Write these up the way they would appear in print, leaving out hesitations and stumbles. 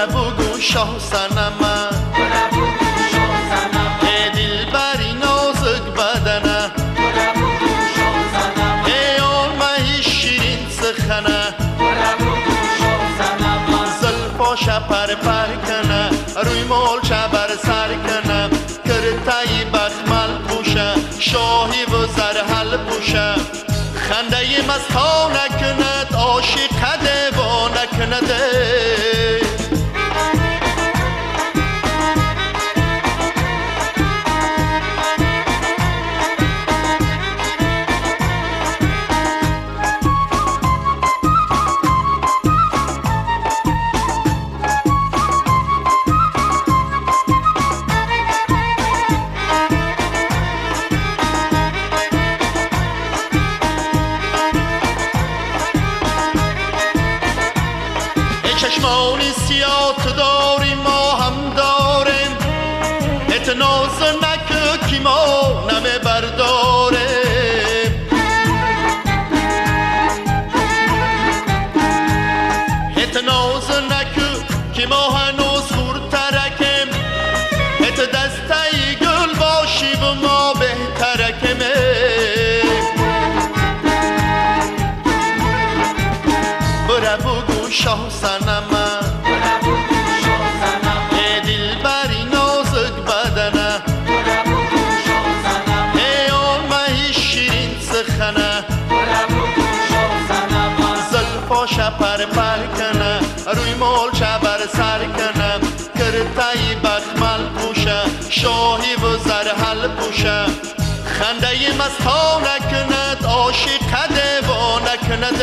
بگو شاه سنمه ای دلبری نازک بدنه ای آلمه شیرین سخنه زلفاش پر پر کنه روی مالچه بر سر کنه کرتای بخمل پوشه شاهی و زرحل پوشه خنده مستانه کند عاشق دیوانه کند چشمانی سیاه تو داری ما هم داریم اتناز نکه کی ما نمه برداریم اتناز نکه کی ما هنوز خورترکیم ات دسته گل باشی و ما بهترکیم بره بگو شاه سنمه ای دلبری نازک بدنه ای آلمه شیرین سخنه زلفاش پر پر کنه روی مالچه بر سر کنه کرتای بخمل پوشه شاهی و زرحل پوشه خنده مستانه کند عاشق دیوانه کند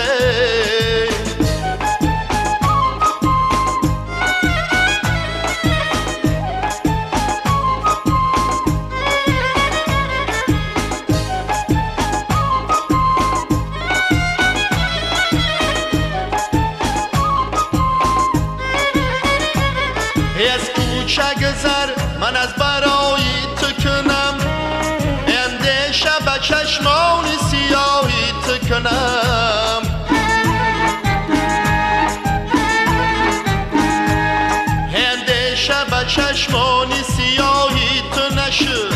از کوچه گذر من از برای تو کنم اندیشه به چشمانی سیاهی تو کنم اندیشه به چشمانی سیاهی تو نشد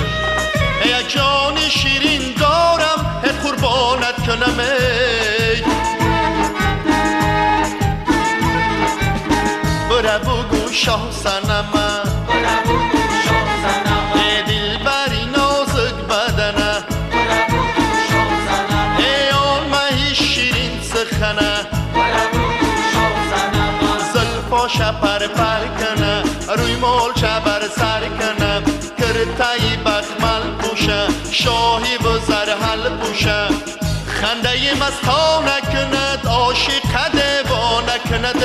ای جان شیرین دارم ای قربانت کنم بره بگو شاه سنمه ای دلبری نازک بدنه ای آلمه شیرین سخنه زلفاش پر پر کنه روی مالچه بر سر کنه کرتای بخمل پوشه شاهی و زرحل پوشه خنده مستانه کند عاشق دیوانه کند